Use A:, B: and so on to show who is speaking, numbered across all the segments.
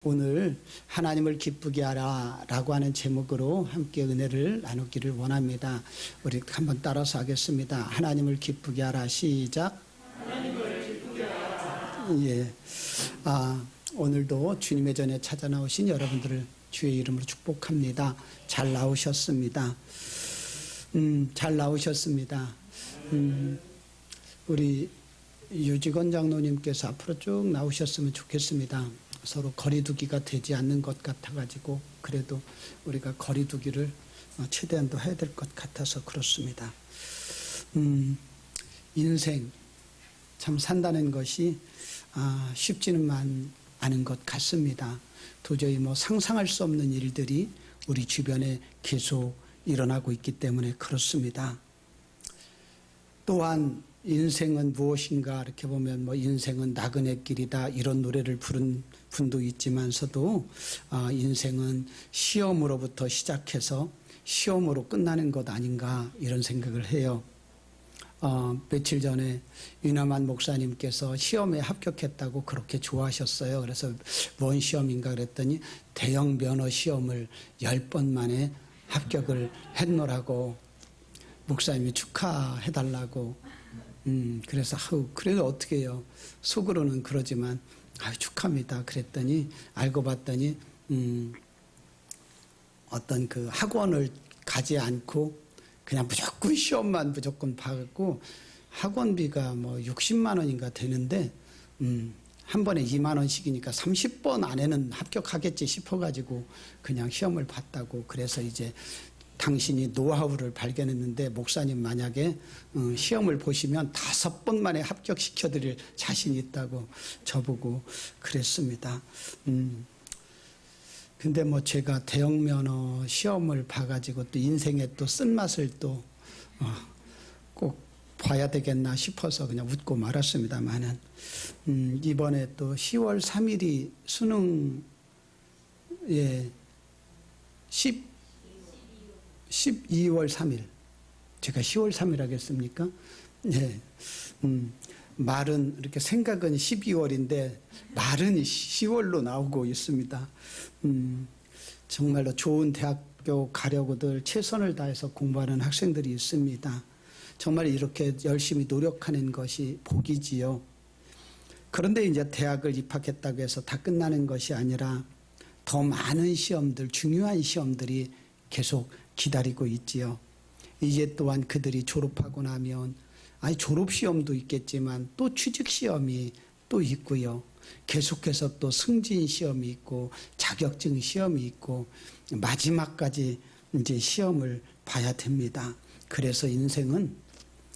A: 오늘 하나님을 기쁘게 하라 라고 하는 제목으로 함께 은혜를 나누기를 원합니다. 우리 한번 따라서 하겠습니다. 하나님을 기쁘게 하라. 시작. 하나님을 기쁘게 하라. 예. 오늘도 주님의 전에 찾아 나오신 여러분들을 주의 이름으로 축복합니다. 잘 나오셨습니다. 잘 나오셨습니다. 우리 유직원 장로님께서 앞으로 쭉 나오셨으면 좋겠습니다. 서로 거리두기가 되지 않는 것 같아가지고 그래도 우리가 거리두기를 최대한도 해야 될 것 같아서 그렇습니다. 인생 참 산다는 것이 쉽지는 않은 것 같습니다. 도저히 상상할 수 없는 일들이 우리 주변에 계속 일어나고 있기 때문에 그렇습니다. 또한 인생은 무엇인가 이렇게 보면 인생은 나그네 길이다 이런 노래를 부른 분도 있지만서도 인생은 시험으로부터 시작해서 시험으로 끝나는 것 아닌가 이런 생각을 해요. 며칠 전에 윤하만 목사님께서 시험에 합격했다고 그렇게 좋아하셨어요. 그래서 뭔 시험인가 그랬더니 대형 면허 시험을 10번 만에 합격을 했노라고 목사님이 축하해달라고 그래서 그래도 어떻게 해요. 속으로는 그러지만 축하합니다 그랬더니 알고 봤더니 어떤 그 학원을 가지 않고 그냥 무조건 시험만 무조건 봐갖고 학원비가 60만 원인가 되는데 한 번에 2만 원씩이니까 30번 안에는 합격하겠지 싶어가지고 그냥 시험을 봤다고. 그래서 이제 당신이 노하우를 발견했는데 목사님 만약에 시험을 보시면 5번 만에 합격시켜드릴 자신이 있다고 저보고 그랬습니다. 근데 제가 대형 면허 시험을 봐가지고 또 인생에 또 쓴맛을 또 꼭 봐야 되겠나 싶어서 그냥 웃고 말았습니다만은 이번에 또 10월 3일이 수능 12월 3일. 제가 10월 3일 하겠습니까? 네. 말은 이렇게 생각은 12월인데 말은 10월로 나오고 있습니다. 정말로 좋은 대학교 가려고들 최선을 다해서 공부하는 학생들이 있습니다. 정말 이렇게 열심히 노력하는 것이 복이지요. 그런데 이제 대학을 입학했다고 해서 다 끝나는 것이 아니라 더 많은 시험들, 중요한 시험들이 계속 기다리고 있지요. 이제 또한 그들이 졸업하고 나면 졸업시험도 있겠지만 또 취직시험이 또 있고요. 계속해서 또 승진시험이 있고 자격증 시험이 있고 마지막까지 이제 시험을 봐야 됩니다. 그래서 인생은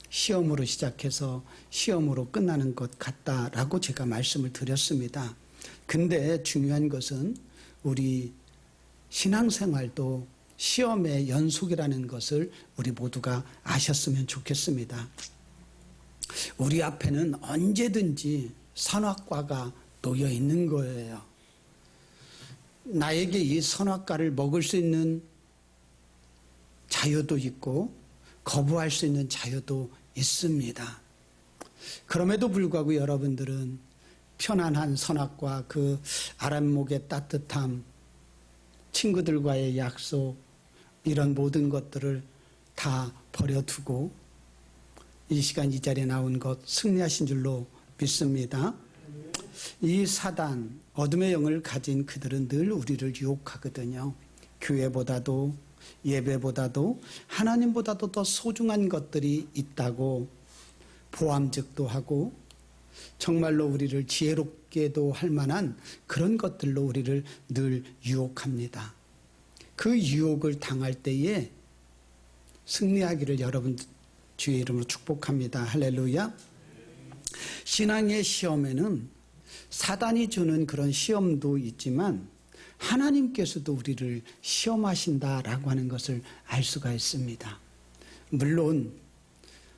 A: 시험으로 시작해서 시험으로 끝나는 것 같다라고 제가 말씀을 드렸습니다. 근데 중요한 것은 우리 신앙생활도 시험의 연속이라는 것을 우리 모두가 아셨으면 좋겠습니다. 우리 앞에는 언제든지 선악과가 놓여 있는 거예요. 나에게 이 선악과를 먹을 수 있는 자유도 있고 거부할 수 있는 자유도 있습니다. 그럼에도 불구하고 여러분들은 편안한 선악과 그 아랫목의 따뜻함, 친구들과의 약속, 이런 모든 것들을 다 버려두고 이 시간 이 자리에 나온 것 승리하신 줄로 믿습니다. 이 사단, 어둠의 영을 가진 그들은 늘 우리를 유혹하거든요. 교회보다도 예배보다도 하나님보다도 더 소중한 것들이 있다고 보암직도 하고 정말로 우리를 지혜롭게도 할 만한 그런 것들로 우리를 늘 유혹합니다. 그 유혹을 당할 때에 승리하기를 여러분 주의 이름으로 축복합니다. 할렐루야. 신앙의 시험에는 사단이 주는 그런 시험도 있지만 하나님께서도 우리를 시험하신다라고 하는 것을 알 수가 있습니다. 물론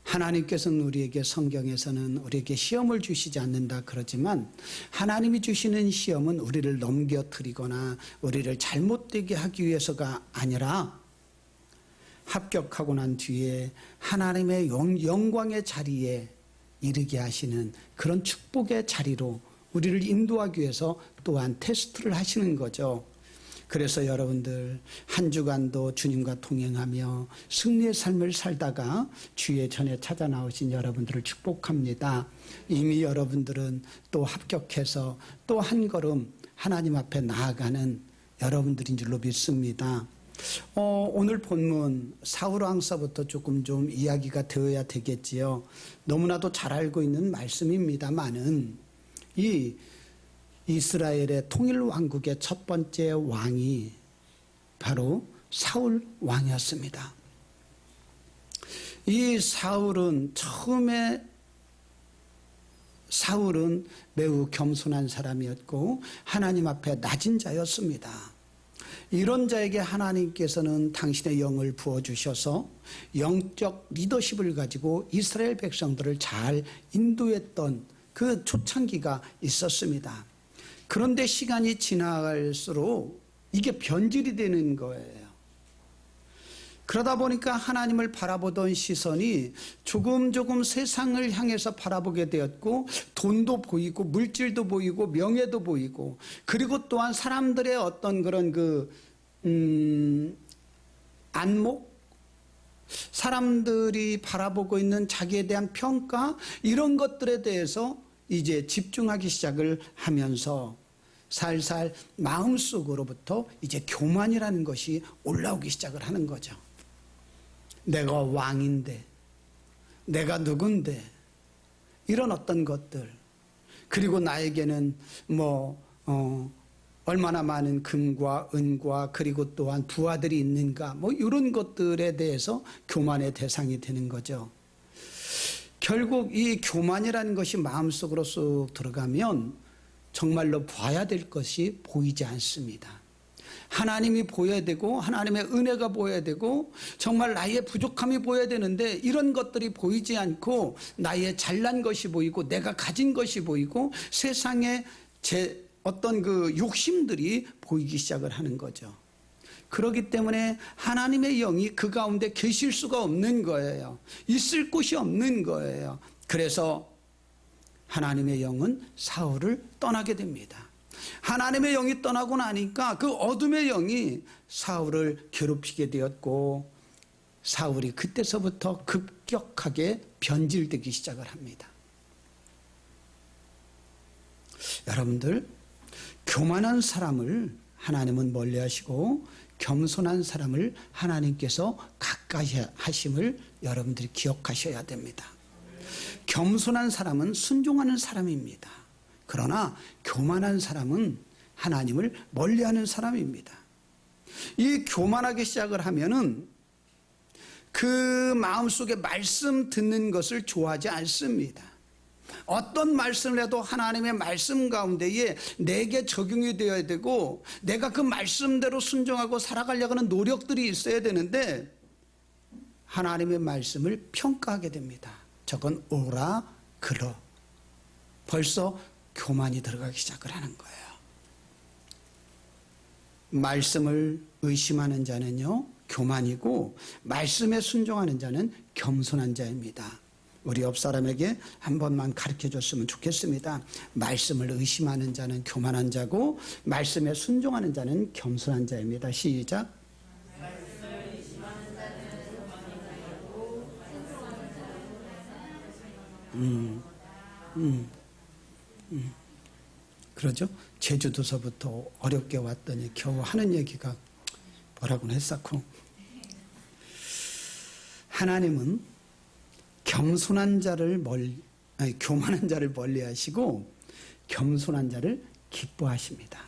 A: 하나님께서는 우리에게 성경에서는 우리에게 시험을 주시지 않는다 그러지만 하나님이 주시는 시험은 우리를 넘겨뜨리거나 우리를 잘못되게 하기 위해서가 아니라 합격하고 난 뒤에 하나님의 영광의 자리에 이르게 하시는 그런 축복의 자리로 우리를 인도하기 위해서 또한 테스트를 하시는 거죠. 그래서 여러분들 한 주간도 주님과 동행하며 승리의 삶을 살다가 주의 전에 찾아 나오신 여러분들을 축복합니다. 이미 여러분들은 또 합격해서 또 한 걸음 하나님 앞에 나아가는 여러분들인 줄로 믿습니다. 오늘 본문 사울왕서부터 조금 좀 이야기가 되어야 되겠지요. 너무나도 잘 알고 있는 말씀입니다만은 이 이스라엘의 통일왕국의 첫 번째 왕이 바로 사울 왕이었습니다. 이 사울은 매우 겸손한 사람이었고 하나님 앞에 낮은 자였습니다. 이런 자에게 하나님께서는 당신의 영을 부어주셔서 영적 리더십을 가지고 이스라엘 백성들을 잘 인도했던 그 초창기가 있었습니다. 그런데 시간이 지나갈수록 이게 변질이 되는 거예요. 그러다 보니까 하나님을 바라보던 시선이 조금 세상을 향해서 바라보게 되었고, 돈도 보이고 물질도 보이고 명예도 보이고, 그리고 또한 사람들의 어떤 그런 안목, 사람들이 바라보고 있는 자기에 대한 평가, 이런 것들에 대해서 이제 집중하기 시작을 하면서 살살 마음속으로부터 이제 교만이라는 것이 올라오기 시작을 하는 거죠. 내가 왕인데, 내가 누군데, 이런 어떤 것들, 그리고 나에게는 얼마나 많은 금과 은과 그리고 또한 부하들이 있는가, 이런 것들에 대해서 교만의 대상이 되는 거죠. 결국 이 교만이라는 것이 마음속으로 쑥 들어가면 정말로 봐야 될 것이 보이지 않습니다. 하나님이 보여야 되고 하나님의 은혜가 보여야 되고 정말 나의 부족함이 보여야 되는데, 이런 것들이 보이지 않고 나의 잘난 것이 보이고 내가 가진 것이 보이고 세상에 제 어떤 욕심들이 보이기 시작을 하는 거죠. 그렇기 때문에 하나님의 영이 그 가운데 계실 수가 없는 거예요. 있을 곳이 없는 거예요. 그래서 하나님의 영은 사울을 떠나게 됩니다. 하나님의 영이 떠나고 나니까 그 어둠의 영이 사울을 괴롭히게 되었고, 사울이 그때서부터 급격하게 변질되기 시작을 합니다. 여러분들, 교만한 사람을 하나님은 멀리하시고 겸손한 사람을 하나님께서 가까이 하심을 여러분들이 기억하셔야 됩니다. 겸손한 사람은 순종하는 사람입니다. 그러나 교만한 사람은 하나님을 멀리하는 사람입니다. 이 교만하기 시작을 하면은 그 마음속에 말씀 듣는 것을 좋아하지 않습니다. 어떤 말씀을 해도 하나님의 말씀 가운데에 내게 적용이 되어야 되고, 내가 그 말씀대로 순종하고 살아가려고 하는 노력들이 있어야 되는데, 하나님의 말씀을 평가하게 됩니다. 저건 오라 그러. 벌써 교만이 들어가기 시작을 하는 거예요. 말씀을 의심하는 자는요 교만이고, 말씀에 순종하는 자는 겸손한 자입니다. 우리 옆 사람에게 한 번만 가르쳐 줬으면 좋겠습니다. 말씀을 의심하는 자는 교만한 자고, 말씀에 순종하는 자는 겸손한 자입니다. 시작. 말씀을 의심하는 자는 교만한 자이고, 순종하는 자는 그러죠? 제주도서부터 어렵게 왔더니 겨우 하는 얘기가 뭐라고는 했었고, 하나님은 겸손한 자를 교만한 자를 멀리하시고 겸손한 자를 기뻐하십니다.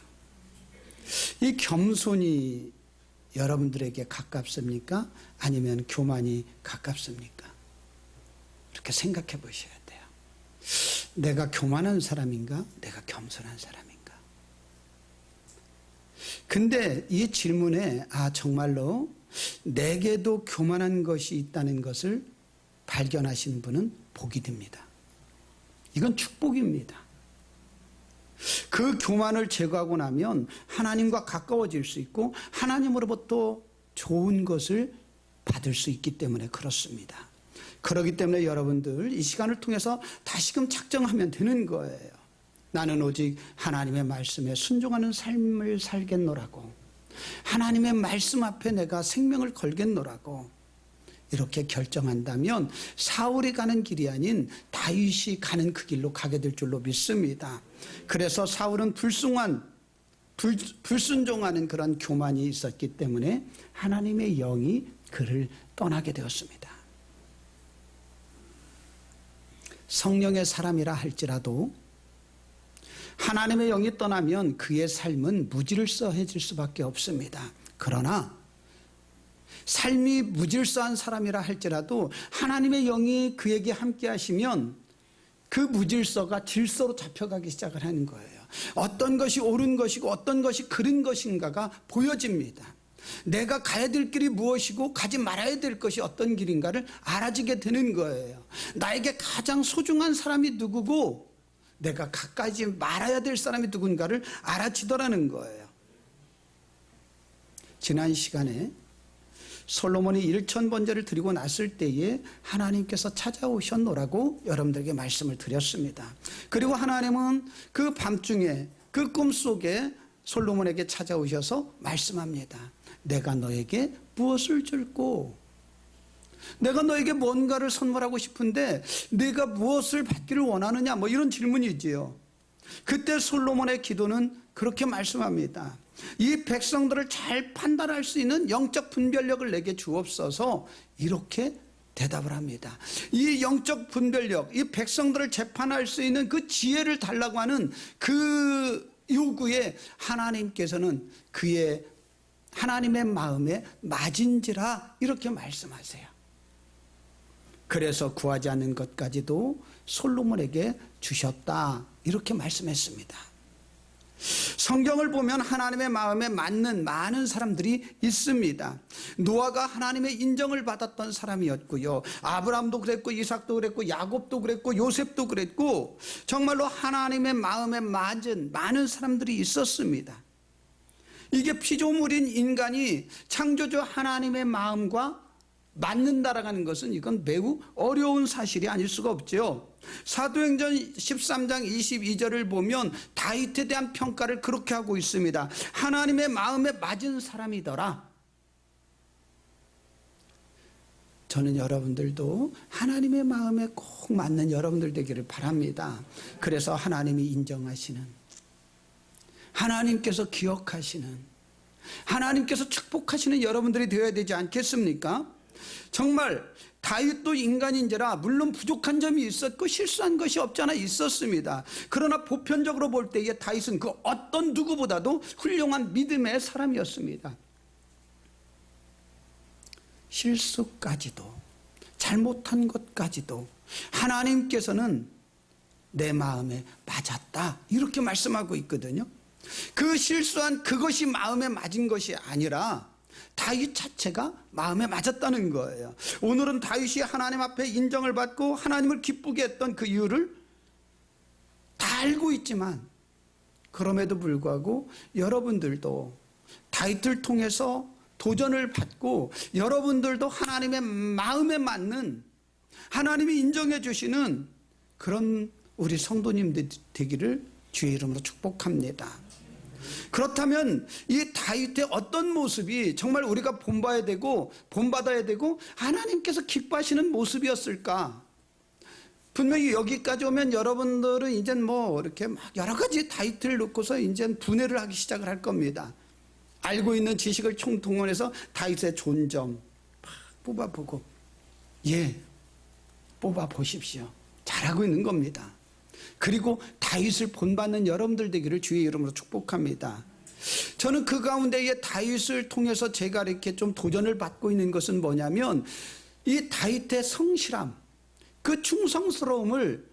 A: 이 겸손이 여러분들에게 가깝습니까? 아니면 교만이 가깝습니까? 이렇게 생각해 보셔야 돼요. 내가 교만한 사람인가? 내가 겸손한 사람인가? 근데 이 질문에 정말로 내게도 교만한 것이 있다는 것을 발견하시는 분은 복이 됩니다. 이건 축복입니다. 그 교만을 제거하고 나면 하나님과 가까워질 수 있고 하나님으로부터 좋은 것을 받을 수 있기 때문에 그렇습니다. 그렇기 때문에 여러분들 이 시간을 통해서 다시금 작정하면 되는 거예요. 나는 오직 하나님의 말씀에 순종하는 삶을 살겠노라고, 하나님의 말씀 앞에 내가 생명을 걸겠노라고 이렇게 결정한다면 사울이 가는 길이 아닌 다윗이 가는 그 길로 가게 될 줄로 믿습니다. 그래서 사울은 불순종하는 그런 교만이 있었기 때문에 하나님의 영이 그를 떠나게 되었습니다. 성령의 사람이라 할지라도 하나님의 영이 떠나면 그의 삶은 무질서해질 수밖에 없습니다. 그러나 삶이 무질서한 사람이라 할지라도 하나님의 영이 그에게 함께 하시면 그 무질서가 질서로 잡혀가기 시작을 하는 거예요. 어떤 것이 옳은 것이고 어떤 것이 그른 것인가가 보여집니다. 내가 가야 될 길이 무엇이고 가지 말아야 될 것이 어떤 길인가를 알아지게 되는 거예요. 나에게 가장 소중한 사람이 누구고 내가 가까이 말아야 될 사람이 누군가를 알아지더라는 거예요. 지난 시간에 솔로몬이 1000번제를 드리고 났을 때에 하나님께서 찾아오셨노라고 여러분들에게 말씀을 드렸습니다. 그리고 하나님은 그 밤중에 그 꿈속에 솔로몬에게 찾아오셔서 말씀합니다. 내가 너에게 무엇을 줄고, 내가 너에게 뭔가를 선물하고 싶은데 내가 무엇을 받기를 원하느냐, 뭐 이런 질문이지요. 그때 솔로몬의 기도는 그렇게 말씀합니다. 이 백성들을 잘 판단할 수 있는 영적 분별력을 내게 주옵소서, 이렇게 대답을 합니다. 이 영적 분별력, 이 백성들을 재판할 수 있는 그 지혜를 달라고 하는 그 요구에 하나님께서는 그의 하나님의 마음에 맞은지라 이렇게 말씀하세요. 그래서 구하지 않는 것까지도 솔로몬에게 주셨다 이렇게 말씀했습니다. 성경을 보면 하나님의 마음에 맞는 많은 사람들이 있습니다. 노아가 하나님의 인정을 받았던 사람이었고요, 아브라함도 그랬고, 이삭도 그랬고, 야곱도 그랬고, 요셉도 그랬고, 정말로 하나님의 마음에 맞은 많은 사람들이 있었습니다. 이게 피조물인 인간이 창조주 하나님의 마음과 맞는다라는 것은 이건 매우 어려운 사실이 아닐 수가 없죠. 사도행전 13장 22절을 보면 다윗에 대한 평가를 그렇게 하고 있습니다. 하나님의 마음에 맞은 사람이더라. 저는 여러분들도 하나님의 마음에 꼭 맞는 여러분들 되기를 바랍니다. 그래서 하나님이 인정하시는, 하나님께서 기억하시는, 하나님께서 축복하시는 여러분들이 되어야 되지 않겠습니까? 정말 다윗도 인간인지라 물론 부족한 점이 있었고 실수한 것이 없잖아 있었습니다. 그러나 보편적으로 볼 때에 다윗은 그 어떤 누구보다도 훌륭한 믿음의 사람이었습니다. 실수까지도, 잘못한 것까지도 하나님께서는 내 마음에 맞았다 이렇게 말씀하고 있거든요. 그 실수한 그것이 마음에 맞은 것이 아니라 다윗 자체가 마음에 맞았다는 거예요. 오늘은 다윗이 하나님 앞에 인정을 받고 하나님을 기쁘게 했던 그 이유를 다 알고 있지만, 그럼에도 불구하고 여러분들도 다윗을 통해서 도전을 받고 여러분들도 하나님의 마음에 맞는, 하나님이 인정해 주시는 그런 우리 성도님들 되기를 주의 이름으로 축복합니다. 그렇다면 이 다윗의 어떤 모습이 정말 우리가 본받아야 되고 하나님께서 기뻐하시는 모습이었을까? 분명히 여기까지 오면 여러분들은 이제 뭐 이렇게 막 여러 가지 다윗을 놓고서 이제 분해를 하기 시작을 할 겁니다. 알고 있는 지식을 총동원해서 다윗의 존점 막 뽑아보고, 뽑아보십시오. 잘하고 있는 겁니다. 그리고 다윗을 본받는 여러분들 되기를 주의 이름으로 축복합니다. 저는 그 가운데에 다윗을 통해서 제가 이렇게 좀 도전을 받고 있는 것은 뭐냐면, 이 다윗의 성실함, 그 충성스러움을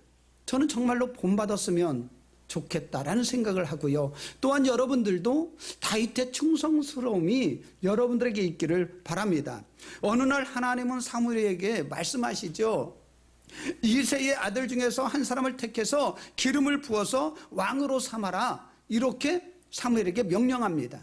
A: 저는 정말로 본받았으면 좋겠다라는 생각을 하고요. 또한 여러분들도 다윗의 충성스러움이 여러분들에게 있기를 바랍니다. 어느 날 하나님은 사무엘에게 말씀하시죠. 이새의 아들 중에서 한 사람을 택해서 기름을 부어서 왕으로 삼아라, 이렇게 사무엘에게 명령합니다.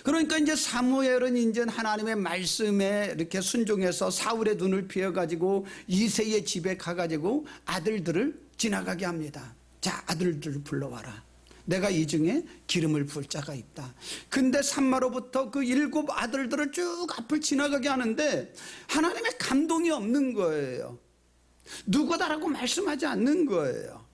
A: 그러니까 이제 사무엘은 이제 하나님의 말씀에 이렇게 순종해서 사울의 눈을 피해가지고 이새의 집에 가가지고 아들들을 지나가게 합니다. 자, 아들들을 불러와라. 내가 이 중에 기름을 부을 자가 있다. 근데 산마로부터 그 7 아들들을 쭉 앞을 지나가게 하는데 하나님의 감동이 없는 거예요. 누구다라고 말씀하지 않는 거예요.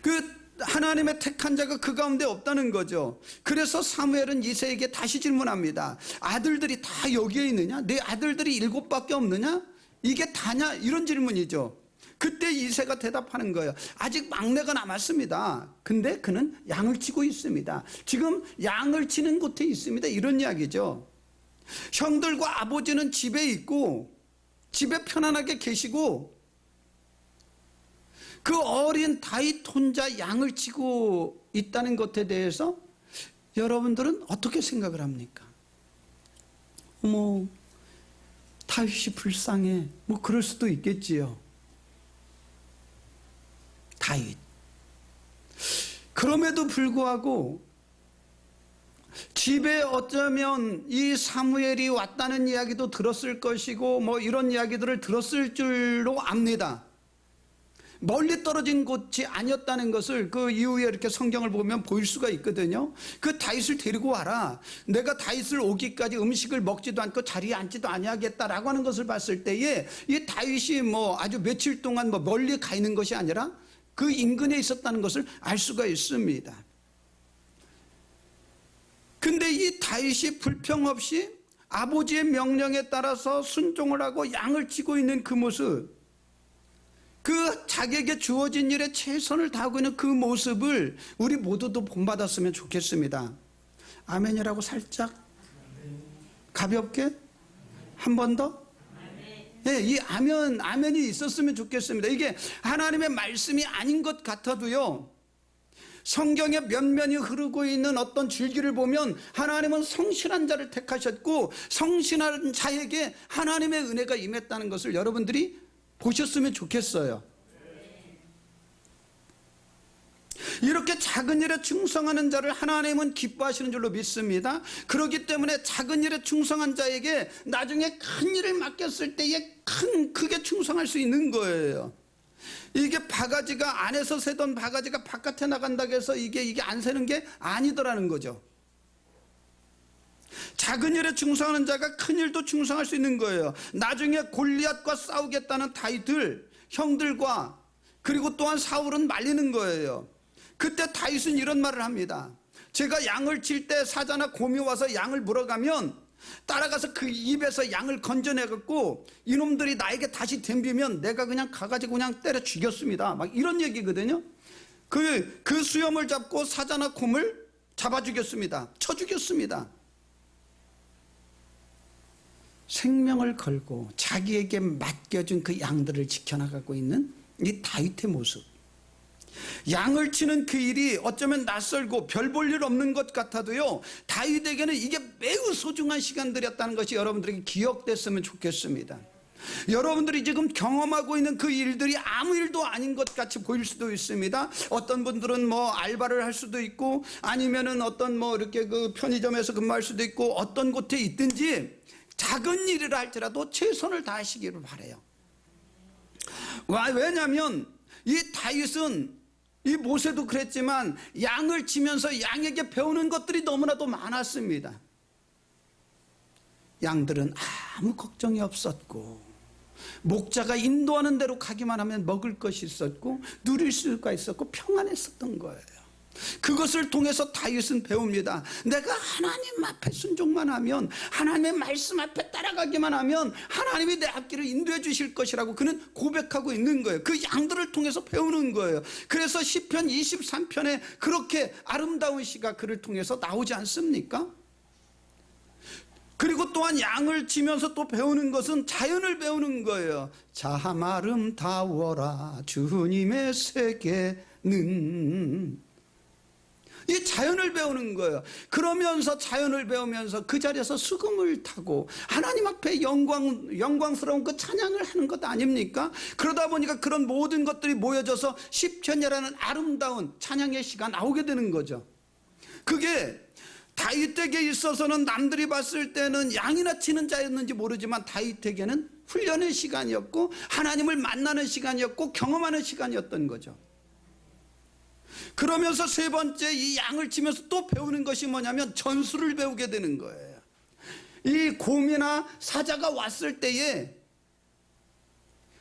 A: 그 하나님의 택한 자가 그 가운데 없다는 거죠. 그래서 사무엘은 이새에게 다시 질문합니다. 아들들이 다 여기에 있느냐? 내 아들들이 7밖에 없느냐? 이게 다냐? 이런 질문이죠. 그때 이새가 대답하는 거예요. 아직 막내가 남았습니다. 근데 그는 양을 치고 있습니다. 지금 양을 치는 곳에 있습니다. 이런 이야기죠. 형들과 아버지는 집에 있고 집에 편안하게 계시고 그 어린 다윗 혼자 양을 치고 있다는 것에 대해서 여러분들은 어떻게 생각을 합니까? 어머, 다윗이 불쌍해. 뭐 그럴 수도 있겠지요. 다윗. 그럼에도 불구하고 집에 어쩌면 이 사무엘이 왔다는 이야기도 들었을 것이고 뭐 이런 이야기들을 들었을 줄로 압니다. 멀리 떨어진 곳이 아니었다는 것을 그 이후에 이렇게 성경을 보면 보일 수가 있거든요. 그 다윗을 데리고 와라. 내가 다윗을 오기까지 음식을 먹지도 않고 자리에 앉지도 아니하겠다라고 하는 것을 봤을 때에 이 다윗이 뭐 아주 며칠 동안 뭐 멀리 가 있는 것이 아니라 그 인근에 있었다는 것을 알 수가 있습니다. 근데 이 다윗이 불평 없이 아버지의 명령에 따라서 순종을 하고 양을 치고 있는 그 모습, 그 자기에게 주어진 일에 최선을 다하고 있는 그 모습을 우리 모두도 본받았으면 좋겠습니다. 아멘이라고 살짝 가볍게 한 번 더. 네, 이 아멘이 있었으면 좋겠습니다. 이게 하나님의 말씀이 아닌 것 같아도요, 성경에 면면이 흐르고 있는 어떤 줄기를 보면 하나님은 성실한 자를 택하셨고 성실한 자에게 하나님의 은혜가 임했다는 것을 여러분들이 보셨으면 좋겠어요. 이렇게 작은 일에 충성하는 자를 하나님은 기뻐하시는 줄로 믿습니다. 그렇기 때문에 작은 일에 충성한 자에게 나중에 큰 일을 맡겼을 때에 크게 충성할 수 있는 거예요. 이게 바가지가 안에서 새던 바가지가 바깥에 나간다고 해서 이게 안 새는 게 아니더라는 거죠. 작은 일에 충성하는 자가 큰 일도 충성할 수 있는 거예요. 나중에 골리앗과 싸우겠다는 다윗을 형들과 그리고 또한 사울은 말리는 거예요. 그때 다윗은 이런 말을 합니다. 제가 양을 칠 때 사자나 곰이 와서 양을 물어가면 따라가서 그 입에서 양을 건져내갖고 이놈들이 나에게 다시 덤비면 내가 그냥 가가지고 그냥 때려 죽였습니다. 막 이런 얘기거든요. 그 수염을 잡고 사자나 곰을 잡아 죽였습니다. 쳐 죽였습니다. 생명을 걸고 자기에게 맡겨준 그 양들을 지켜나가고 있는 이 다윗의 모습. 양을 치는 그 일이 어쩌면 낯설고 별 볼 일 없는 것 같아도요, 다윗에게는 이게 매우 소중한 시간들이었다는 것이 여러분들에게 기억됐으면 좋겠습니다. 여러분들이 지금 경험하고 있는 그 일들이 아무 일도 아닌 것 같이 보일 수도 있습니다. 어떤 분들은 뭐 알바를 할 수도 있고 아니면은 어떤 뭐 이렇게 그 편의점에서 근무할 수도 있고 어떤 곳에 있든지 작은 일이라 할지라도 최선을 다하시기를 바라요. 왜냐하면 이 다윗은 이 모세도 그랬지만 양을 치면서 양에게 배우는 것들이 너무나도 많았습니다. 양들은 아무 걱정이 없었고 목자가 인도하는 대로 가기만 하면 먹을 것이 있었고 누릴 수가 있었고 평안했었던 거예요. 그것을 통해서 다윗은 배웁니다. 내가 하나님 앞에 순종만 하면, 하나님의 말씀 앞에 따라가기만 하면 하나님이 내 앞길을 인도해 주실 것이라고 그는 고백하고 있는 거예요. 그 양들을 통해서 배우는 거예요. 그래서 시편 23편에 그렇게 아름다운 시가 그를 통해서 나오지 않습니까? 그리고 또한 양을 치면서 또 배우는 것은 자연을 배우는 거예요. 참 아름다워라 주님의 세계는, 이 자연을 배우는 거예요. 그러면서 자연을 배우면서 그 자리에서 수금을 타고 하나님 앞에 영광스러운 그 찬양을 하는 것 아닙니까? 그러다 보니까 그런 모든 것들이 모여져서 시편이라는 아름다운 찬양의 시가 나오게 되는 거죠. 그게 다윗에게 있어서는 남들이 봤을 때는 양이나 치는 자였는지 모르지만 다윗에게는 훈련의 시간이었고 하나님을 만나는 시간이었고 경험하는 시간이었던 거죠. 그러면서 세 번째 이 양을 치면서 또 배우는 것이 뭐냐면 전술을 배우게 되는 거예요. 이 곰이나 사자가 왔을 때에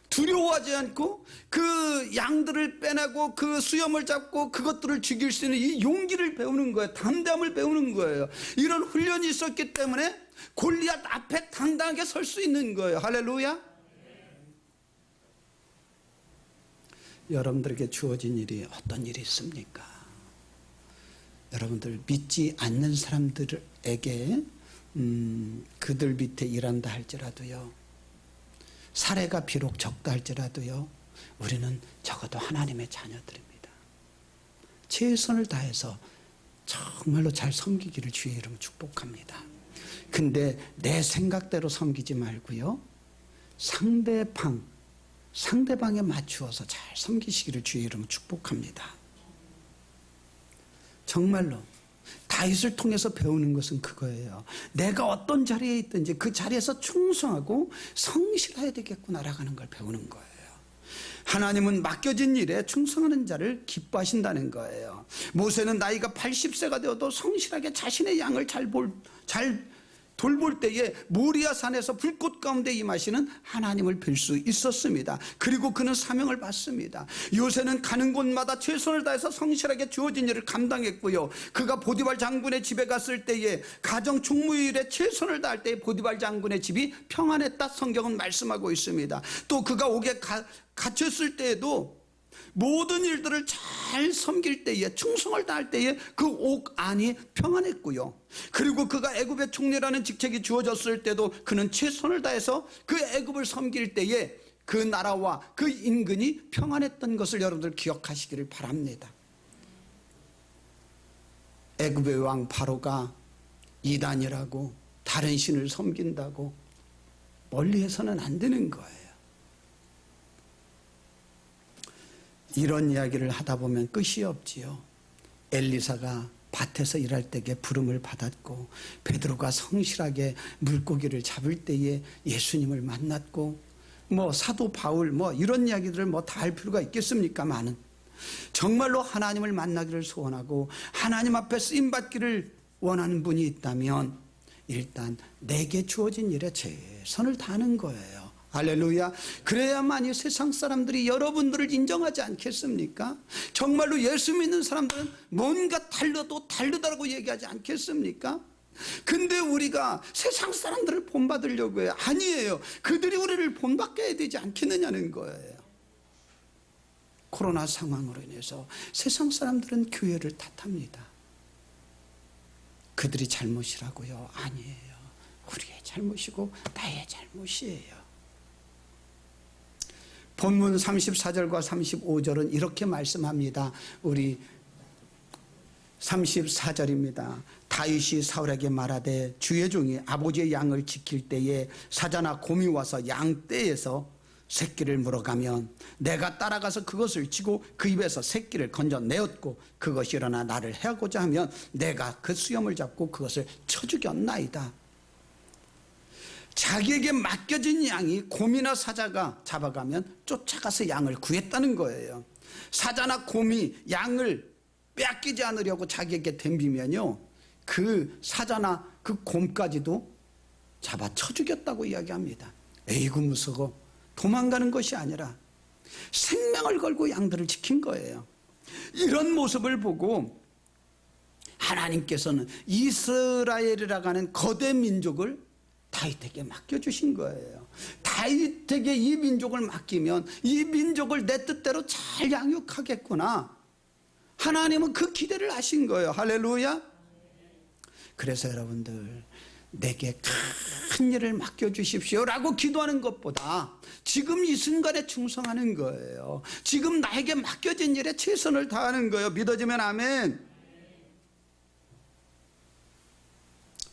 A: 두려워하지 않고 그 양들을 빼내고 그 수염을 잡고 그것들을 죽일 수 있는 이 용기를 배우는 거예요. 담대함을 배우는 거예요. 이런 훈련이 있었기 때문에 골리앗 앞에 당당하게 설 수 있는 거예요. 할렐루야. 여러분들에게 주어진 일이 어떤 일이 있습니까? 여러분들 믿지 않는 사람들에게 그들 밑에 일한다 할지라도요, 사례가 비록 적다 할지라도요, 우리는 적어도 하나님의 자녀들입니다. 최선을 다해서 정말로 잘 섬기기를 주의 이름 축복합니다. 근데 내 생각대로 섬기지 말고요, 상대방에 맞추어서 잘 섬기시기를 주의 이름 축복합니다. 정말로 다윗을 통해서 배우는 것은 그거예요. 내가 어떤 자리에 있든지 그 자리에서 충성하고 성실해야 되겠구나라고 하는 걸 배우는 거예요. 하나님은 맡겨진 일에 충성하는 자를 기뻐하신다는 거예요. 모세는 나이가 80세가 되어도 성실하게 자신의 양을 잘 돌볼 때에 모리아 산에서 불꽃 가운데 임하시는 하나님을 뵐 수 있었습니다. 그리고 그는 사명을 받습니다. 요새는 가는 곳마다 최선을 다해서 성실하게 주어진 일을 감당했고요. 그가 보디발 장군의 집에 갔을 때에 가정 총무일에 최선을 다할 때에 보디발 장군의 집이 평안했다 성경은 말씀하고 있습니다. 또 그가 옥에 갇혔을 때에도 모든 일들을 잘 섬길 때에, 충성을 다할 때에 그 옥 안이 평안했고요. 그리고 그가 애굽의 총리라는 직책이 주어졌을 때도 그는 최선을 다해서 그 애굽을 섬길 때에 그 나라와 그 인근이 평안했던 것을 여러분들 기억하시기를 바랍니다. 애굽의 왕 바로가 이단이라고 다른 신을 섬긴다고 멀리해서는 안 되는 거예요. 이런 이야기를 하다 보면 끝이 없지요. 엘리사가 밭에서 일할 때에 부름을 받았고, 베드로가 성실하게 물고기를 잡을 때에 예수님을 만났고, 사도 바울 이런 이야기들을 다 할 필요가 있겠습니까마는 정말로 하나님을 만나기를 소원하고 하나님 앞에 쓰임 받기를 원하는 분이 있다면 일단 내게 주어진 일에 최선을 다하는 거예요. 할렐루야. 그래야만이 세상 사람들이 여러분들을 인정하지 않겠습니까? 정말로 예수 믿는 사람들은 뭔가 달라도 다르다고 얘기하지 않겠습니까? 근데 우리가 세상 사람들을 본받으려고 해요. 아니에요. 그들이 우리를 본받게 해야 되지 않겠느냐는 거예요. 코로나 상황으로 인해서 세상 사람들은 교회를 탓합니다. 그들이 잘못이라고요? 아니에요. 우리의 잘못이고 나의 잘못이에요. 본문 34절과 35절은 이렇게 말씀합니다. 우리 34절입니다. 다윗이 사울에게 말하되 주의 종이 아버지의 양을 지킬 때에 사자나 곰이 와서 양떼에서 새끼를 물어가면 내가 따라가서 그것을 치고 그 입에서 새끼를 건져내었고 그것이 일어나 나를 해하고자 하면 내가 그 수염을 잡고 그것을 쳐 죽였나이다. 자기에게 맡겨진 양이 곰이나 사자가 잡아가면 쫓아가서 양을 구했다는 거예요. 사자나 곰이 양을 빼앗기지 않으려고 자기에게 덤비면요, 그 사자나 그 곰까지도 잡아 쳐 죽였다고 이야기합니다. 에이구 무서워. 도망가는 것이 아니라 생명을 걸고 양들을 지킨 거예요. 이런 모습을 보고 하나님께서는 이스라엘이라고 하는 거대 민족을 다윗에게 맡겨주신 거예요. 다윗에게 이 민족을 맡기면 이 민족을 내 뜻대로 잘 양육하겠구나. 하나님은 그 기대를 하신 거예요. 할렐루야. 그래서 여러분들 내게 큰 일을 맡겨주십시오 라고 기도하는 것보다 지금 이 순간에 충성하는 거예요. 지금 나에게 맡겨진 일에 최선을 다하는 거예요. 믿어지면 아멘.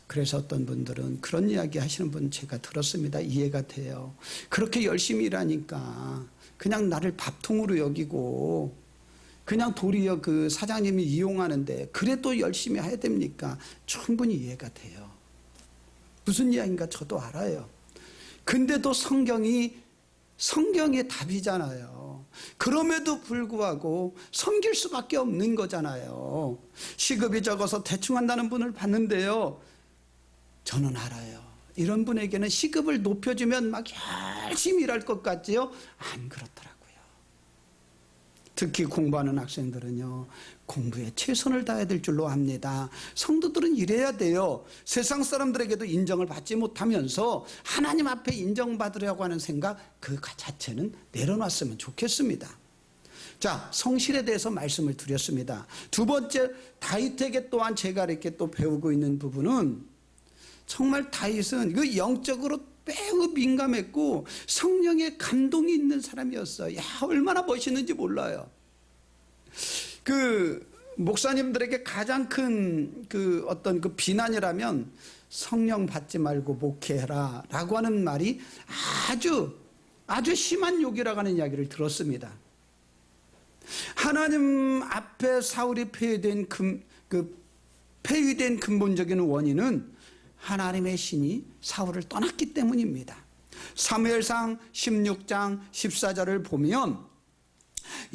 A: 그래서 어떤 분들은 그런 이야기 하시는 분 제가 들었습니다. 이해가 돼요. 그렇게 열심히 일하니까 그냥 나를 밥통으로 여기고 그냥 도리어 그 사장님이 이용하는데 그래도 열심히 해야 됩니까? 충분히 이해가 돼요. 무슨 이야기인가 저도 알아요. 근데도 성경이 답이잖아요. 그럼에도 불구하고 섬길 수밖에 없는 거잖아요. 시급이 적어서 대충 한다는 분을 봤는데요, 저는 알아요. 이런 분에게는 시급을 높여주면 막 열심히 일할 것 같지요? 안 그렇더라고요. 특히 공부하는 학생들은요, 공부에 최선을 다해야 될 줄로 압니다. 성도들은 이래야 돼요. 세상 사람들에게도 인정을 받지 못하면서 하나님 앞에 인정받으려고 하는 생각 그 자체는 내려놨으면 좋겠습니다. 자, 성실에 대해서 말씀을 드렸습니다. 두 번째, 다윗에게 또한 제가 이렇게 또 배우고 있는 부분은, 정말 다윗은 그 영적으로 매우 민감했고 성령의 감동이 있는 사람이었어요. 야, 얼마나 멋있는지 몰라요. 그 목사님들에게 가장 큰 그 어떤 그 비난이라면, 성령 받지 말고 목회해라 라고 하는 말이 아주 심한 욕이라고 하는 이야기를 들었습니다. 하나님 앞에 사울이 폐위된 근본적인 원인은 하나님의 신이 사울을 떠났기 때문입니다. 사무엘상 16장 14절을 보면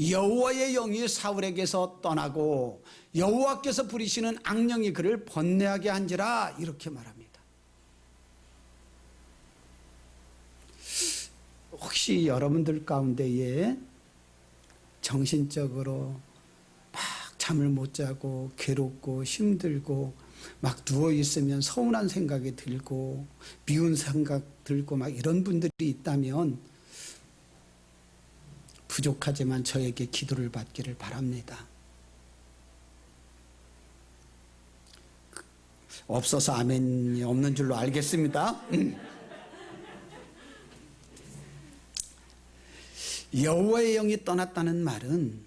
A: 여호와의 영이 사울에게서 떠나고 여호와께서 부리시는 악령이 그를 번뇌하게 한지라, 이렇게 말합니다. 혹시 여러분들 가운데에 정신적으로 막 잠을 못 자고 괴롭고 힘들고 막 누워있으면 서운한 생각이 들고 미운 생각 들고 막 이런 분들이 있다면 부족하지만 저에게 기도를 받기를 바랍니다. 없어서 아멘이 없는 줄로 알겠습니다. 여호와의 영이 떠났다는 말은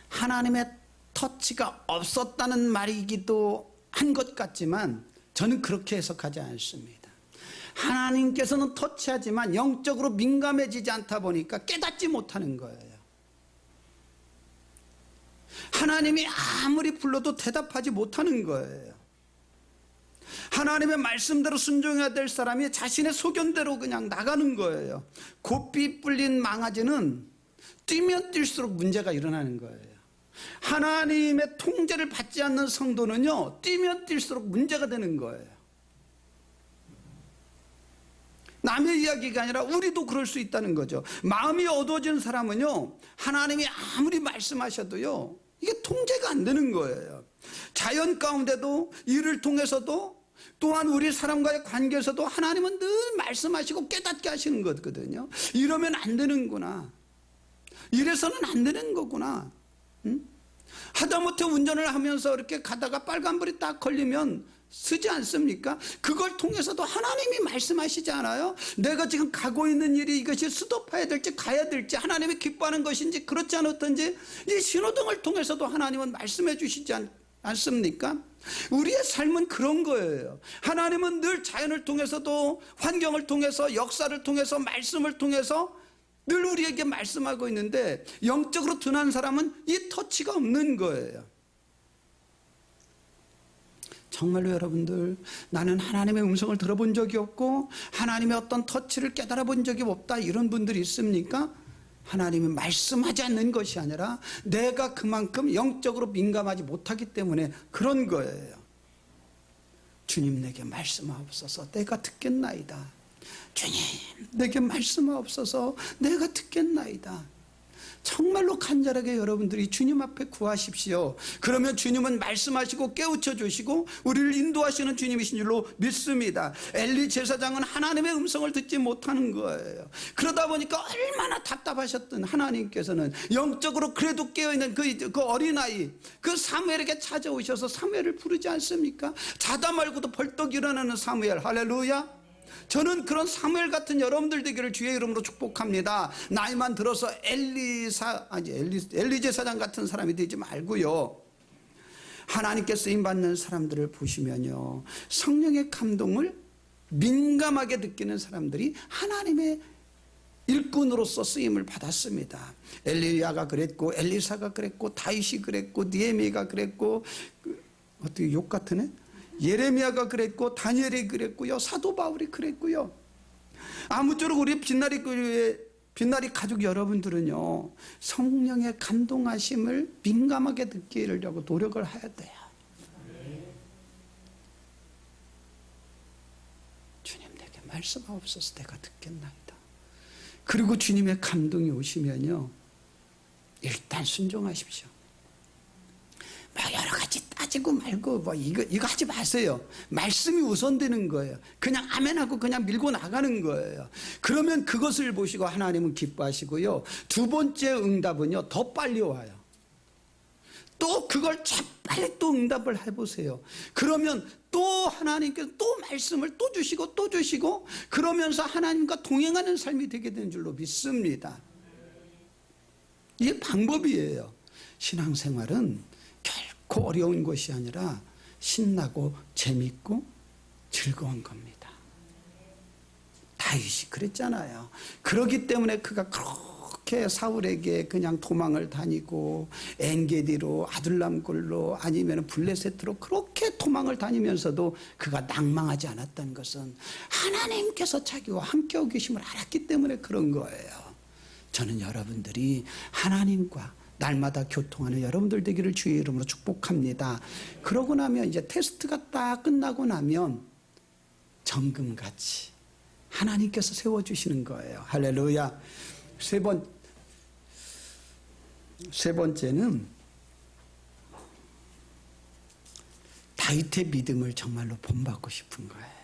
A: 하나님의 터치가 없었다는 말이기도 한 것 같지만 저는 그렇게 해석하지 않습니다. 하나님께서는 터치하지만 영적으로 민감해지지 않다 보니까 깨닫지 못하는 거예요. 하나님이 아무리 불러도 대답하지 못하는 거예요. 하나님의 말씀대로 순종해야 될 사람이 자신의 소견대로 그냥 나가는 거예요. 고삐 뿔린 망아지는 뛰면 뛸수록 문제가 일어나는 거예요. 하나님의 통제를 받지 않는 성도는요, 뛰면 뛸수록 문제가 되는 거예요. 남의 이야기가 아니라 우리도 그럴 수 있다는 거죠. 마음이 어두워진 사람은요, 하나님이 아무리 말씀하셔도요, 이게 통제가 안 되는 거예요. 자연 가운데도, 일을 통해서도, 또한 우리 사람과의 관계에서도 하나님은 늘 말씀하시고 깨닫게 하시는 거거든요. 이러면 안 되는구나, 이래서는 안 되는 거구나. 하다못해 운전을 하면서 이렇게 가다가 빨간불이 딱 걸리면 쓰지 않습니까? 그걸 통해서도 하나님이 말씀하시지 않아요? 내가 지금 가고 있는 일이 이것이 스톱해야 될지 가야 될지 하나님이 기뻐하는 것인지 그렇지 않았던지 이 신호등을 통해서도 하나님은 말씀해 주시지 않습니까? 우리의 삶은 그런 거예요. 하나님은 늘 자연을 통해서도, 환경을 통해서, 역사를 통해서, 말씀을 통해서 늘 우리에게 말씀하고 있는데, 영적으로 둔한 사람은 이 터치가 없는 거예요. 정말로 여러분들, 나는 하나님의 음성을 들어본 적이 없고 하나님의 어떤 터치를 깨달아 본 적이 없다, 이런 분들이 있습니까? 하나님이 말씀하지 않는 것이 아니라 내가 그만큼 영적으로 민감하지 못하기 때문에 그런 거예요. 주님, 내게 말씀하옵소서, 내가 듣겠나이다. 주님, 내게 말씀하옵소서, 내가 듣겠나이다. 정말로 간절하게 여러분들이 주님 앞에 구하십시오. 그러면 주님은 말씀하시고 깨우쳐 주시고 우리를 인도하시는 주님이신 줄로 믿습니다. 엘리 제사장은 하나님의 음성을 듣지 못하는 거예요. 그러다 보니까 얼마나 답답하셨던 하나님께서는 영적으로 그래도 깨어있는 그 어린아이, 그 사무엘에게 찾아오셔서 사무엘을 부르지 않습니까? 자다 말고도 벌떡 일어나는 사무엘, 할렐루야. 저는 그런 사무엘 같은 여러분들 되기를 주의 이름으로 축복합니다. 나이만 들어서 엘리 제사장 같은 사람이 되지 말고요, 하나님께 쓰임받는 사람들을 보시면요, 성령의 감동을 민감하게 느끼는 사람들이 하나님의 일꾼으로서 쓰임을 받았습니다. 엘리야가 그랬고, 엘리사가 그랬고, 다윗이 그랬고, 느헤미야가 그랬고, 어떻게 욕 같으네? 예레미야가 그랬고, 다니엘이 그랬고요, 사도 바울이 그랬고요. 아무쪼록 우리 빛나리 교회 빛나리 가족 여러분들은요, 성령의 감동하심을 민감하게 듣게 하려고 노력을 해야 돼요. 주님, 내게 말씀하옵소서. 내가 듣겠나이다. 그리고 주님의 감동이 오시면요, 일단 순종하십시오. 막 여러 가지 따지고 말고 뭐 이거 하지 마세요. 말씀이 우선되는 거예요. 그냥 아멘하고 그냥 밀고 나가는 거예요. 그러면 그것을 보시고 하나님은 기뻐하시고요. 두 번째 응답은요, 더 빨리 와요. 또 그걸 재빨리 또 응답을 해보세요. 그러면 또 하나님께서 또 말씀을 또 주시고 또 주시고, 그러면서 하나님과 동행하는 삶이 되게 되는 줄로 믿습니다. 이게 방법이에요. 신앙생활은 결코 어려운 것이 아니라 신나고 재밌고 즐거운 겁니다. 다윗이 그랬잖아요. 그렇기 때문에 그가 그렇게 사울에게 그냥 도망을 다니고 엔게디로 아둘람굴로 아니면 블레셋으로 그렇게 도망을 다니면서도 그가 낭망하지 않았다는 것은 하나님께서 자기와 함께하고 계심을 알았기 때문에 그런 거예요. 저는 여러분들이 하나님과 날마다 교통하는 여러분들 되기를 주의 이름으로 축복합니다. 그러고 나면 이제 테스트가 딱 끝나고 나면 정금같이 하나님께서 세워주시는 거예요. 할렐루야. 세 번째는 다윗의 믿음을 정말로 본받고 싶은 거예요.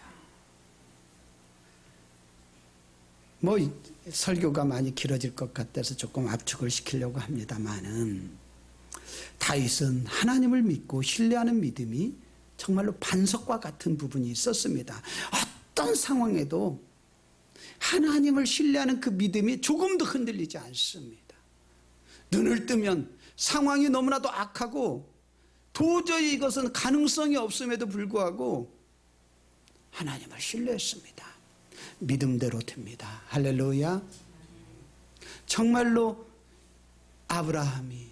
A: 뭐 설교가 많이 길어질 것 같아서 조금 압축을 시키려고 합니다만은, 다윗은 하나님을 믿고 신뢰하는 믿음이 정말로 반석과 같은 부분이 있었습니다. 어떤 상황에도 하나님을 신뢰하는 그 믿음이 조금도 흔들리지 않습니다. 눈을 뜨면 상황이 너무나도 악하고 도저히 이것은 가능성이 없음에도 불구하고 하나님을 신뢰했습니다. 믿음대로 됩니다. 할렐루야. 정말로 아브라함이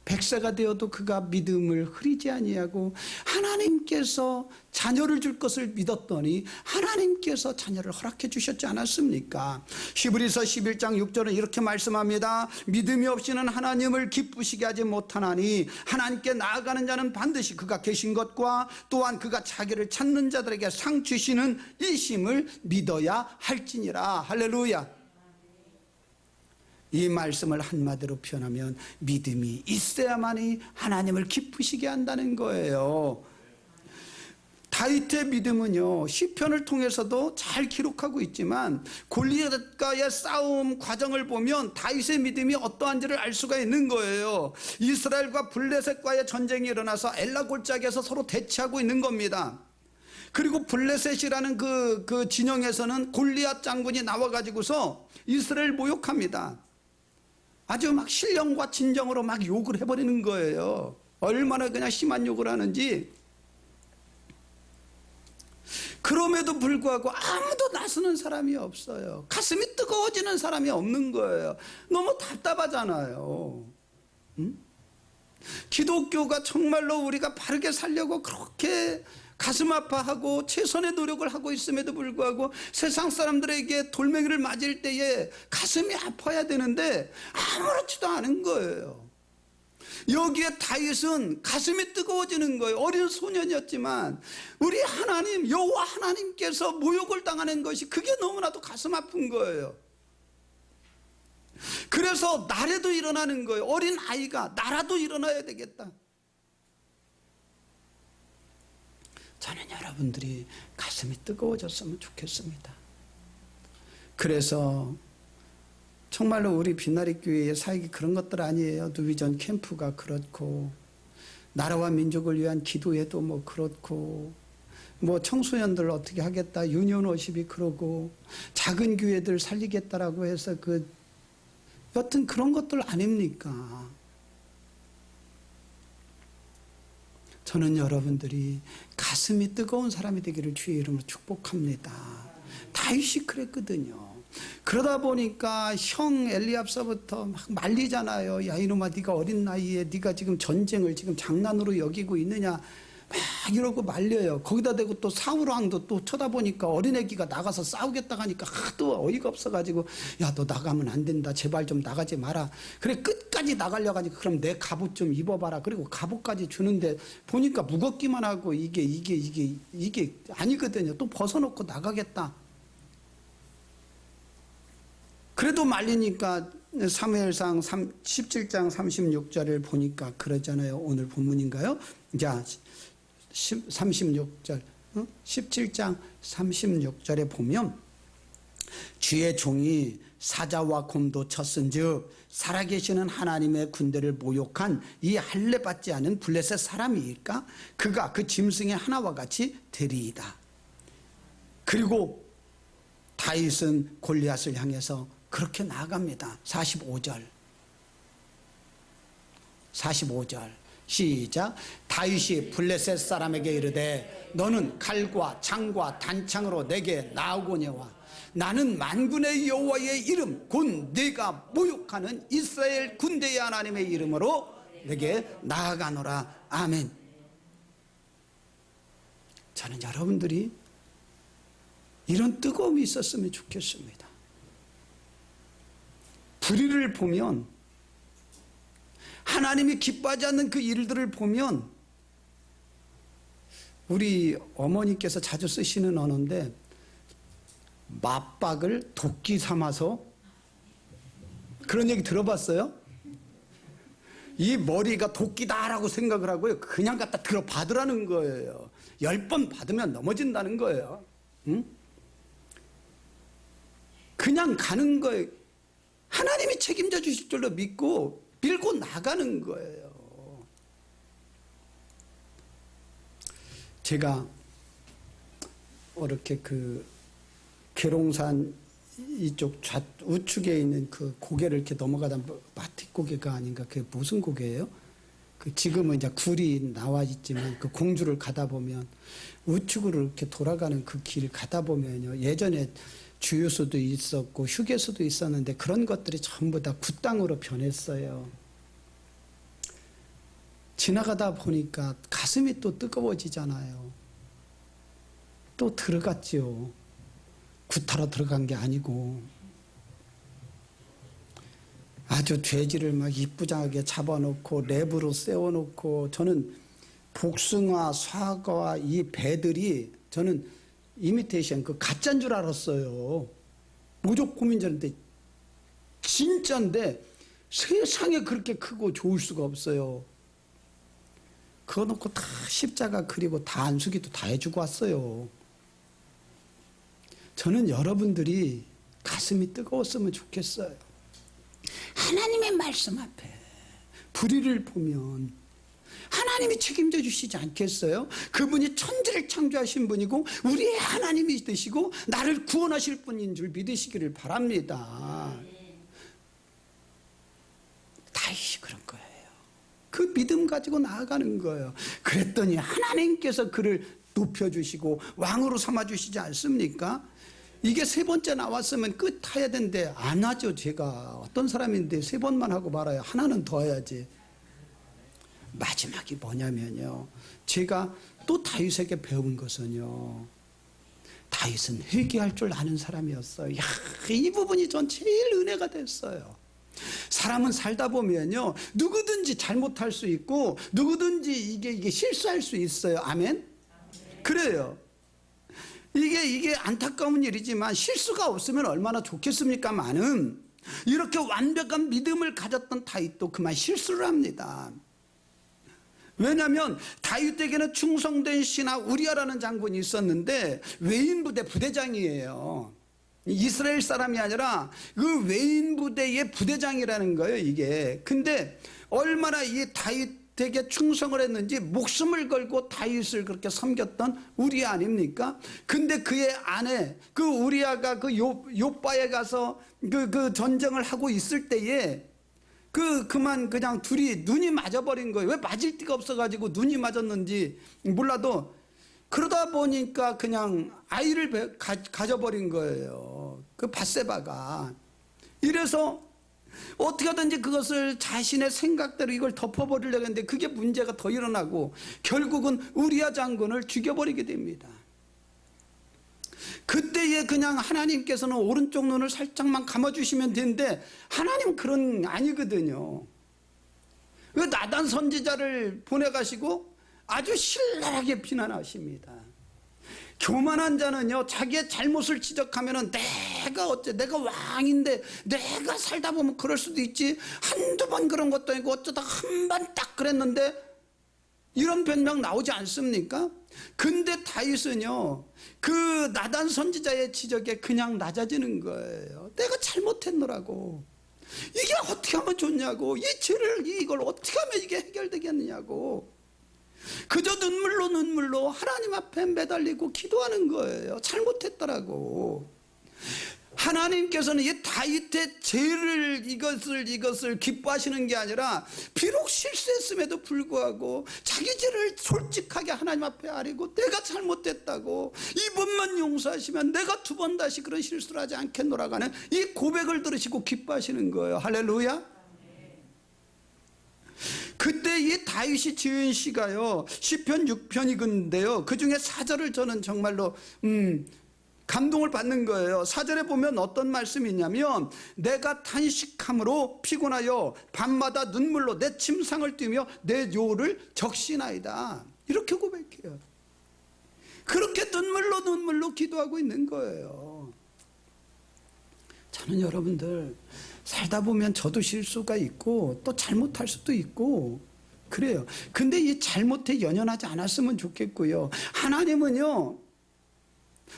A: 100세가 되어도 그가 믿음을 흐리지 아니하고 하나님께서 자녀를 줄 것을 믿었더니 하나님께서 자녀를 허락해 주셨지 않았습니까? 히브리서 11장 6절은 이렇게 말씀합니다. 믿음이 없이는 하나님을 기쁘시게 하지 못하나니 하나님께 나아가는 자는 반드시 그가 계신 것과 또한 그가 자기를 찾는 자들에게 상 주시는 이심을 믿어야 할지니라. 할렐루야. 이 말씀을 한마디로 표현하면 믿음이 있어야만이 하나님을 기쁘시게 한다는 거예요. 다윗의 믿음은요, 시편을 통해서도 잘 기록하고 있지만 골리앗과의 싸움 과정을 보면 다윗의 믿음이 어떠한지를 알 수가 있는 거예요. 이스라엘과 블레셋과의 전쟁이 일어나서 엘라 골짜기에서 서로 대치하고 있는 겁니다. 그리고 블레셋이라는 그 진영에서는 골리앗 장군이 나와가지고서 이스라엘 모욕합니다. 아주 막 신령과 진정으로 막 욕을 해버리는 거예요. 얼마나 그냥 심한 욕을 하는지. 그럼에도 불구하고 아무도 나서는 사람이 없어요. 가슴이 뜨거워지는 사람이 없는 거예요. 너무 답답하잖아요. 응? 기독교가 정말로 우리가 바르게 살려고 그렇게 가슴 아파하고 최선의 노력을 하고 있음에도 불구하고 세상 사람들에게 돌멩이를 맞을 때에 가슴이 아파야 되는데 아무렇지도 않은 거예요. 여기에 다윗은 가슴이 뜨거워지는 거예요. 어린 소년이었지만 우리 하나님 여호와 하나님께서 모욕을 당하는 것이 그게 너무나도 가슴 아픈 거예요. 그래서 나라도 일어나는 거예요. 어린 아이가 나라도 일어나야 되겠다. 저는 여러분들이 가슴이 뜨거워졌으면 좋겠습니다. 그래서 정말로 우리 빛나리 교회의 사역이 그런 것들 아니에요. 누비전 캠프가 그렇고 나라와 민족을 위한 기도회도 뭐 그렇고 뭐 청소년들 어떻게 하겠다 유니온워십이 그러고 작은 교회들 살리겠다라고 해서 그 여튼 그런 것들 아닙니까? 저는 여러분들이 가슴이 뜨거운 사람이 되기를 주의 이름으로 축복합니다. 다윗이 그랬거든요. 그러다 보니까 형 엘리압서부터 막 말리잖아요. 야 이놈아 네가 어린 나이에 네가 지금 전쟁을 지금 장난으로 여기고 있느냐 막 이러고 말려요. 거기다 대고 또 사울 왕도 또 쳐다보니까 어린애기가 나가서 싸우겠다 하니까 하도 어이가 없어가지고 야, 너 나가면 안 된다. 제발 좀 나가지 마라. 그래 끝까지 나가려고 하니까 그럼 내 갑옷 좀 입어봐라. 그리고 갑옷까지 주는데 보니까 무겁기만 하고 이게 아니거든요. 또 벗어놓고 나가겠다. 그래도 말리니까 사무엘상 17장 36절을 보니까 그러잖아요. 오늘 본문인가요? 자, 36절, 17장 36절에 보면 주의 종이 사자와 곰도 쳤은즉 살아계시는 하나님의 군대를 모욕한 이 할례 받지 않은 블레셋 사람이일까? 그가 그 짐승의 하나와 같이 되리이다. 그리고 다윗은 골리앗을 향해서 그렇게 나아갑니다. 45절 시작. 다윗이 블레셋 사람에게 이르되 너는 칼과 창과 단창으로 내게 나오거니와 나는 만군의 여호와의 이름 곧 네가 모욕하는 이스라엘 군대의 하나님의 이름으로 내게 나아가노라. 아멘. 저는 여러분들이 이런 뜨거움이 있었으면 좋겠습니다. 불의를 보면, 하나님이 기뻐하지 않는 그 일들을 보면, 우리 어머니께서 자주 쓰시는 언어인데 맞박을 도끼 삼아서, 그런 얘기 들어봤어요? 이 머리가 도끼다라고 생각을 하고요, 그냥 갖다 들어 받으라는 거예요. 10번 받으면 넘어진다는 거예요. 응? 그냥 가는 거예요. 하나님이 책임져 주실 줄로 믿고 밀고 나가는 거예요. 제가 이렇게 그 계룡산 이쪽 우측에 있는 그 고개를 이렇게 넘어가다 마틱 고개가 아닌가, 그게 무슨 고개예요? 그 지금은 이제 굴이 나와 있지만 그 공주를 가다 보면 우측으로 이렇게 돌아가는 그 길 가다 보면요, 예전에 주유소도 있었고 휴게소도 있었는데 그런 것들이 전부 다 굿땅으로 변했어요. 지나가다 보니까 가슴이 또 뜨거워지잖아요. 또 들어갔지요. 굿하러 들어간 게 아니고 아주 돼지를 막 이쁘장하게 잡아놓고 랩으로 세워놓고, 저는 복숭아, 사과 이 배들이 저는 이미테이션 그 가짜인 줄 알았어요. 모족 고민자인데 진짜인데 세상에 그렇게 크고 좋을 수가 없어요. 그거 놓고 다 십자가 그리고 다 안수기도 다 해주고 왔어요. 저는 여러분들이 가슴이 뜨거웠으면 좋겠어요. 하나님의 말씀 앞에 불의를 보면 하나님이 책임져 주시지 않겠어요? 그분이 천지를 창조하신 분이고 우리의 하나님이 되시고 나를 구원하실 분인 줄 믿으시기를 바랍니다. 다윗이 그런 거예요. 그 믿음 가지고 나아가는 거예요. 그랬더니 하나님께서 그를 높여주시고 왕으로 삼아주시지 않습니까? 이게 3번째 나왔으면 끝 해야 되는데 안 하죠. 제가 어떤 사람인데 3번만 하고 말아요. 하나는 더 해야지. 마지막이 뭐냐면요, 제가 또 다윗에게 배운 것은요, 다윗은 회개할 줄 아는 사람이었어요. 이 부분이 전 제일 은혜가 됐어요. 사람은 살다 보면요, 누구든지 잘못할 수 있고 누구든지 이게 실수할 수 있어요. 아멘? 그래요. 이게 안타까운 일이지만 실수가 없으면 얼마나 좋겠습니까마는, 이렇게 완벽한 믿음을 가졌던 다윗도 그만 실수를 합니다. 왜냐하면 다윗에게는 충성된 신하 우리아라는 장군이 있었는데 외인 부대 부대장이에요. 이스라엘 사람이 아니라 그 외인 부대의 부대장이라는 거예요, 이게. 근데 얼마나 이 다윗에게 충성을 했는지 목숨을 걸고 다윗을 그렇게 섬겼던 우리아 아닙니까? 근데 그의 아내 그 우리아가 그 요바에 가서 그 전쟁을 하고 있을 때에 그만 그냥 둘이 눈이 맞아버린 거예요. 왜 맞을 데가 없어가지고 눈이 맞았는지 몰라도 그러다 보니까 그냥 아이를 가져버린 거예요. 그 밧세바가. 이래서 어떻게 하든지 그것을 자신의 생각대로 이걸 덮어버리려고 했는데 그게 문제가 더 일어나고 결국은 우리야 장군을 죽여버리게 됩니다. 그때에 그냥 하나님께서는 오른쪽 눈을 살짝만 감아주시면 되는데 하나님은 그런 아니거든요. 그 나단 선지자를 보내가시고 아주 신랄하게 비난하십니다. 교만한 자는요, 자기의 잘못을 지적하면은 내가 왕인데 내가 살다 보면 그럴 수도 있지, 한두 번 그런 것도 아니고 어쩌다 한 번 딱 그랬는데, 이런 변명 나오지 않습니까? 근데 다윗은요, 그 나단 선지자의 지적에 그냥 낮아지는 거예요. 내가 잘못했노라고. 이게 어떻게 하면 좋냐고. 이 죄를, 이걸 어떻게 하면 이게 해결되겠느냐고. 그저 눈물로 하나님 앞에 매달리고 기도하는 거예요. 잘못했더라고. 하나님께서는 이 다윗의 죄를 이것을 기뻐하시는 게 아니라 비록 실수했음에도 불구하고 자기 죄를 솔직하게 하나님 앞에 아뢰고 내가 잘못했다고, 이번만 용서하시면 내가 두 번 다시 그런 실수를 하지 않겠노라고 하는 이 고백을 들으시고 기뻐하시는 거예요. 할렐루야. 그때 이 다윗이 지은 시가요, 시편 6편이건데요, 그 중에 4절을 저는 정말로 감동을 받는 거예요. 4절에 보면 어떤 말씀이 있냐면, 내가 탄식함으로 피곤하여 밤마다 눈물로 내 침상을 띠며 내 뇨를 적시나이다. 이렇게 고백해요. 그렇게 눈물로 기도하고 있는 거예요. 저는 여러분들 살다 보면 저도 실수가 있고 또 잘못할 수도 있고 그래요. 근데 이 잘못에 연연하지 않았으면 좋겠고요. 하나님은요,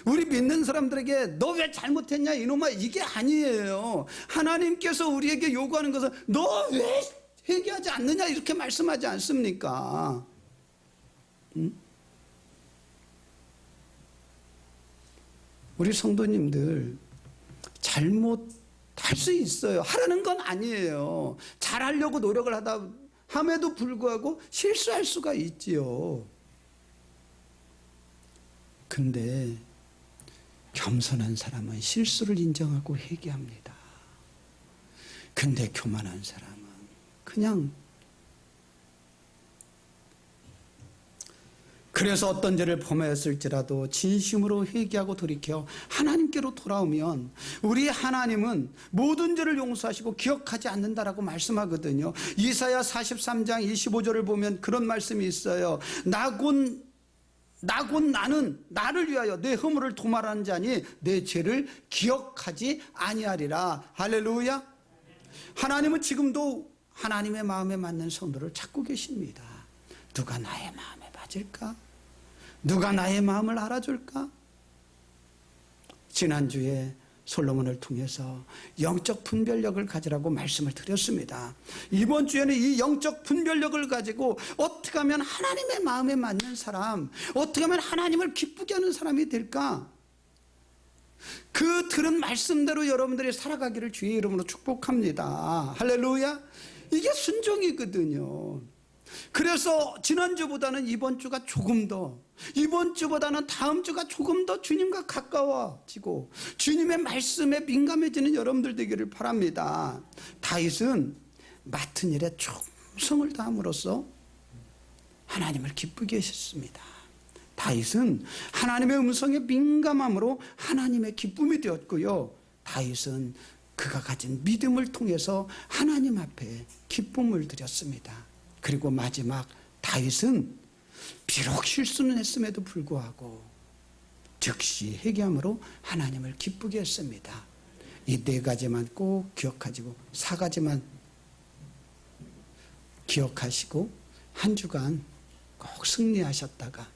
A: 우리 믿는 사람들에게 너 왜 잘못했냐 이놈아, 이게 아니에요. 하나님께서 우리에게 요구하는 것은 너 왜 회개하지 않느냐 이렇게 말씀하지 않습니까? 우리 성도님들 잘못할 수 있어요. 하라는 건 아니에요. 잘하려고 노력을 하다 함에도 불구하고 실수할 수가 있지요. 근데 겸손한 사람은 실수를 인정하고 회개합니다. 근데 교만한 사람은 그냥, 그래서 어떤 죄를 범하였을지라도 진심으로 회개하고 돌이켜 하나님께로 돌아오면 우리 하나님은 모든 죄를 용서하시고 기억하지 않는다라고 말씀하거든요. 이사야 43장 25절을 보면 그런 말씀이 있어요. 나는 나를 위하여 내 허물을 도말하는 자니 내 죄를 기억하지 아니하리라. 할렐루야. 하나님은 지금도 하나님의 마음에 맞는 성도를 찾고 계십니다. 누가 나의 마음에 맞을까? 누가 나의 마음을 알아줄까? 지난주에 솔로몬을 통해서 영적 분별력을 가지라고 말씀을 드렸습니다. 이번 주에는 이 영적 분별력을 가지고 어떻게 하면 하나님의 마음에 맞는 사람, 어떻게 하면 하나님을 기쁘게 하는 사람이 될까? 그 들은 말씀대로 여러분들이 살아가기를 주의 이름으로 축복합니다. 할렐루야. 이게 순종이거든요. 그래서 지난주보다는 이번 주가 조금 더, 이번 주보다는 다음 주가 조금 더 주님과 가까워지고 주님의 말씀에 민감해지는 여러분들 되기를 바랍니다. 다윗은 맡은 일에 충성을 다함으로써 하나님을 기쁘게 하셨습니다. 다윗은 하나님의 음성에 민감함으로 하나님의 기쁨이 되었고요, 다윗은 그가 가진 믿음을 통해서 하나님 앞에 기쁨을 드렸습니다. 그리고 마지막, 다윗은 비록 실수는 했음에도 불구하고 즉시 회개함으로 하나님을 기쁘게 했습니다. 이 네 가지만 꼭 기억하시고, 4가지만 기억하시고 한 주간 꼭 승리하셨다가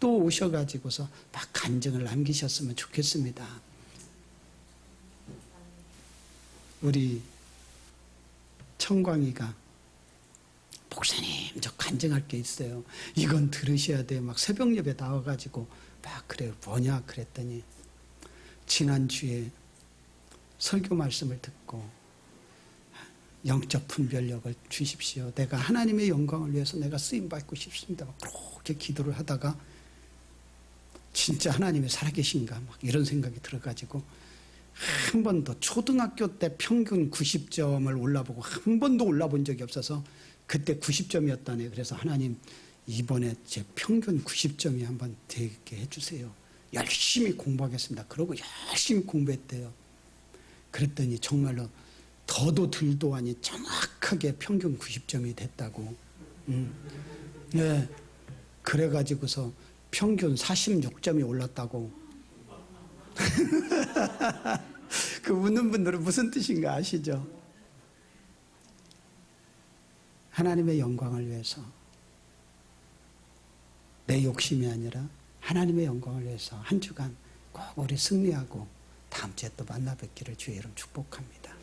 A: 또 오셔가지고서 막 간증을 남기셨으면 좋겠습니다. 우리 청광이가 목사님 저 간증할 게 있어요. 이건 들으셔야 돼요. 막 새벽 예배 나와가지고 막 그래요. 뭐냐 그랬더니 지난주에 설교 말씀을 듣고 영적 분별력을 주십시오. 내가 하나님의 영광을 위해서 내가 쓰임받고 싶습니다. 막 그렇게 기도를 하다가 진짜 하나님이 살아계신가 막 이런 생각이 들어가지고 한 번도 초등학교 때 평균 90점을 올라보고 한 번도 올라본 적이 없어서 그때 90점이었다네. 그래서 하나님 이번에 제 평균 90점이 한번 되게 해주세요. 열심히 공부하겠습니다. 그러고 열심히 공부했대요. 그랬더니 정말로 더도 덜도 아니 정확하게 평균 90점이 됐다고. 네. 그래가지고서 평균 46점이 올랐다고. 그 웃는 분들은 무슨 뜻인가 아시죠? 하나님의 영광을 위해서, 내 욕심이 아니라 하나님의 영광을 위해서 한 주간 꼭 우리 승리하고 다음 주에 또 만나 뵙기를 주의 이름 축복합니다.